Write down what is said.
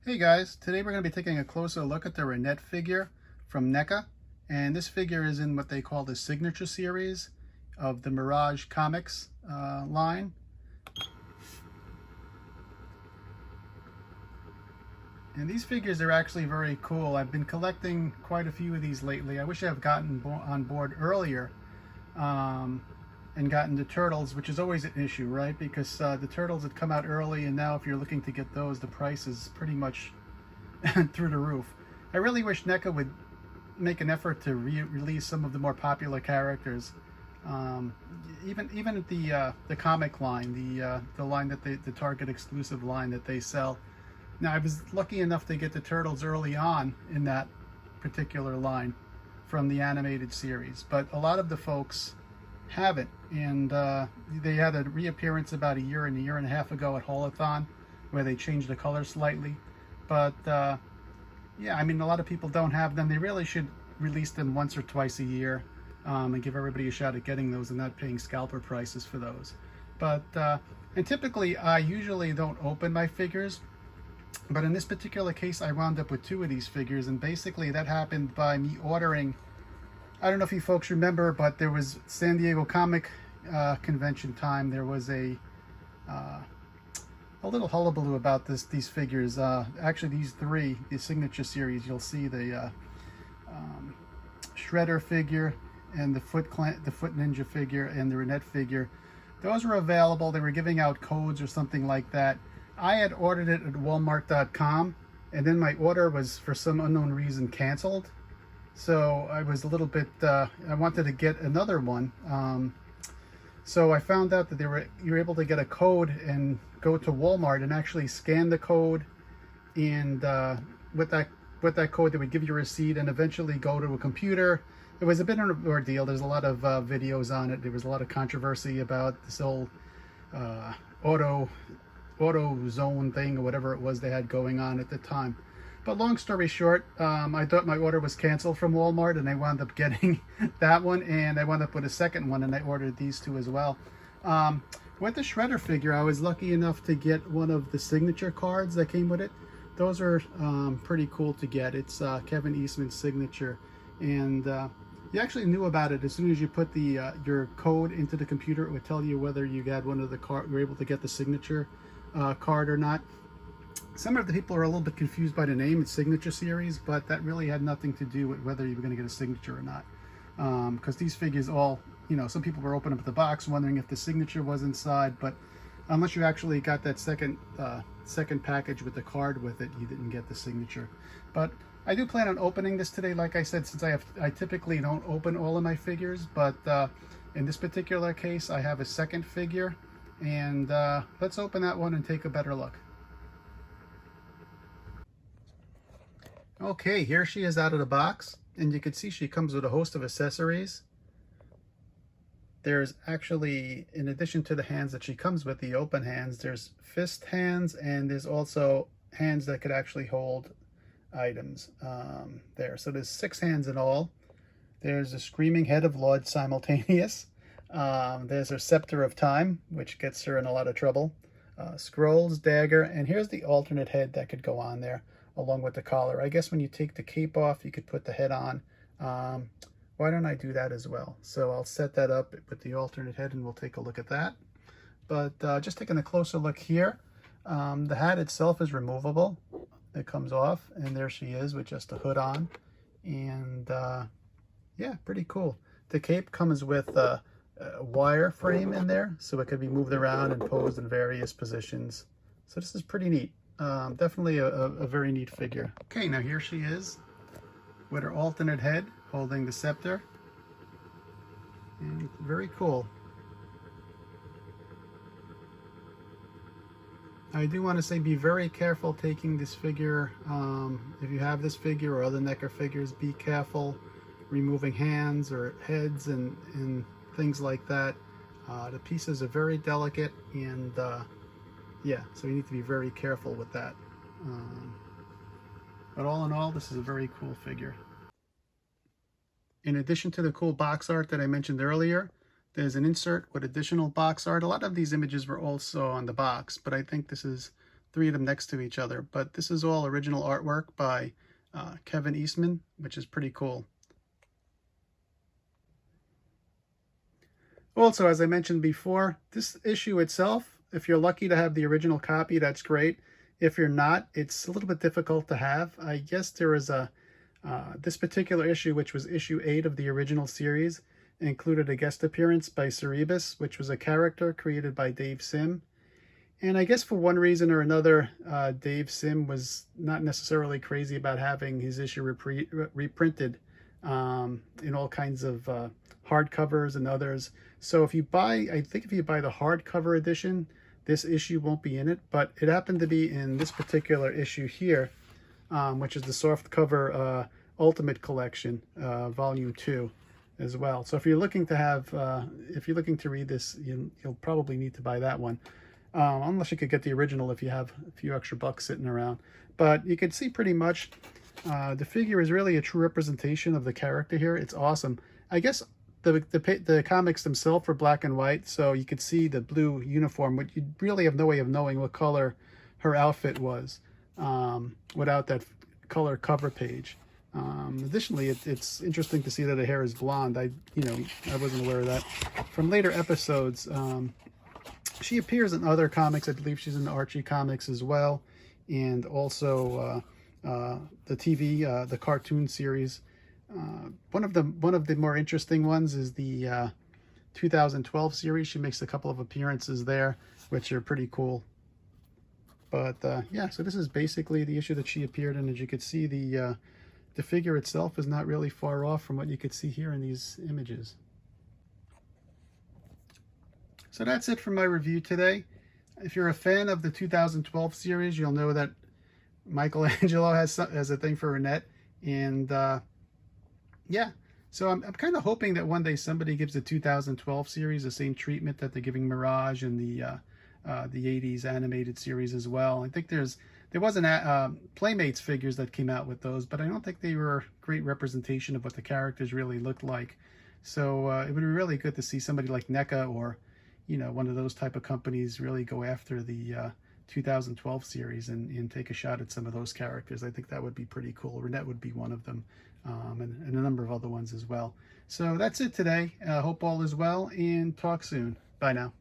Hey guys, today we're going to be taking a closer look at the Renet figure from NECA, and this figure is in what they call the signature series of the Mirage comics line. And these figures are actually very cool. I've been collecting quite a few of these lately. I wish I had gotten on board earlier and gotten the turtles, which is always an issue, right? Because the turtles had come out early, and now if you're looking to get those, the price is pretty much through the roof. I really wish NECA would make an effort to release some of the more popular characters. Even the comic line, the line that the Target exclusive line that they sell. Now, I was lucky enough to get the turtles early on in that particular line from the animated series, but a lot of the folks haven't, and they had a reappearance about a year and a half ago at Haulathon where they changed the color slightly. But yeah, I mean, a lot of people don't have them. They really should release them once or twice a year and give everybody a shot at getting those and not paying scalper prices for those. But and typically I usually don't open my figures, but in this particular case I wound up with two of these figures, and basically that happened by me ordering, I don't know if you folks remember, but there was San Diego Comic Convention time. There was a little hullabaloo about these figures. Actually, these three, the signature series, you'll see the Shredder figure and the Foot Ninja figure and the Renet figure. Those were available. They were giving out codes or something like that. I had ordered it at Walmart.com, and then my order was for some unknown reason canceled. So I was a little bit, I wanted to get another one. So I found out that you were able to get a code and go to Walmart and actually scan the code, and with that code they would give you a receipt and eventually go to a computer. It was a bit of an ordeal. There's a lot of videos on it. There was a lot of controversy about this whole auto zone thing or whatever it was they had going on at the time. But long story short, I thought my order was canceled from Walmart, and I wound up getting that one, and I wound up with a second one, and I ordered these two as well. With the Shredder figure, I was lucky enough to get one of the signature cards that came with it. Those are pretty cool to get. It's Kevin Eastman's signature, and you actually knew about it as soon as you put your code into the computer. It would tell you whether you had one of the you were able to get the signature card or not. Some of the people are a little bit confused by the name. It's signature series, but that really had nothing to do with whether you were going to get a signature or not. Because these figures all, you know, some people were opening up the box wondering if the signature was inside, but unless you actually got that second package with the card with it, you didn't get the signature. But I do plan on opening this today, like I said, since I typically don't open all of my figures, but in this particular case, I have a second figure, and let's open that one and take a better look. Okay, here she is out of the box, and you can see she comes with a host of accessories. There's actually, in addition to the hands that she comes with, the open hands, there's fist hands, and there's also hands that could actually hold items there. So there's 6 hands in all. There's a screaming head of Lord Simultaneous. There's her Scepter of Time, which gets her in a lot of trouble. Scrolls, dagger, and here's the alternate head that could go on there along with the collar. I guess when you take the cape off, you could put the head on. Why don't I do that as well? So I'll set that up with the alternate head, and we'll take a look at that. But just taking a closer look here, the hat itself is removable. It comes off, and there she is with just a hood on. And yeah, pretty cool. The cape comes with a wire frame in there, so it could be moved around and posed in various positions. So this is pretty neat. Definitely a very neat figure. Okay, now here she is with her alternate head holding the scepter, and very cool. I do want to say, be very careful taking this figure. If you have this figure or other NECA figures, be careful removing hands or heads and things like that. The pieces are very delicate, and yeah, so you need to be very careful with that. But all in all, this is a very cool figure. In addition to the cool box art that I mentioned earlier, there's an insert with additional box art. A lot of these images were also on the box, but I think this is three of them next to each other. But this is all original artwork by Kevin Eastman, which is pretty cool. Also, as I mentioned before, this issue itself, if you're lucky to have the original copy, that's great. If you're not, it's a little bit difficult to have. I guess there is a, this particular issue, which was issue 8 of the original series, included a guest appearance by Cerebus, which was a character created by Dave Sim. And I guess for one reason or another, Dave Sim was not necessarily crazy about having his issue reprinted in all kinds of hardcovers and others. So if you buy, I think if you buy the hardcover edition, this issue won't be in it, but it happened to be in this particular issue here, which is the softcover Ultimate Collection, Volume 2 as well. So if you're looking to have, if you're looking to read this, you'll probably need to buy that one. Unless you could get the original if you have a few extra bucks sitting around. But you can see pretty much the figure is really a true representation of the character here. It's awesome. I guess the comics themselves were black and white, so you could see the blue uniform, but you really have no way of knowing what color her outfit was without that color cover page. Additionally, it's interesting to see that her hair is blonde. I wasn't aware of that. From later episodes, she appears in other comics. I believe she's in the Archie comics as well, and also the cartoon series. One of the more interesting ones is the 2012 series. She makes a couple of appearances there, which are pretty cool. But yeah, so this is basically the issue that she appeared in. As you could see, the figure itself is not really far off from what you could see here in these images. So that's it for my review today. If you're a fan of the 2012 series, you'll know that Michelangelo has a thing for Renet. And yeah, so I'm kind of hoping that one day somebody gives the 2012 series the same treatment that they're giving Mirage and the 80s animated series as well. I think there wasn't Playmates figures that came out with those, but I don't think they were a great representation of what the characters really looked like. So it would be really good to see somebody like NECA or one of those type of companies really go after the 2012 series and take a shot at some of those characters. I think that would be pretty cool. Renet would be one of them, and a number of other ones as well. So that's it today. Hope all is well, and talk soon. Bye now.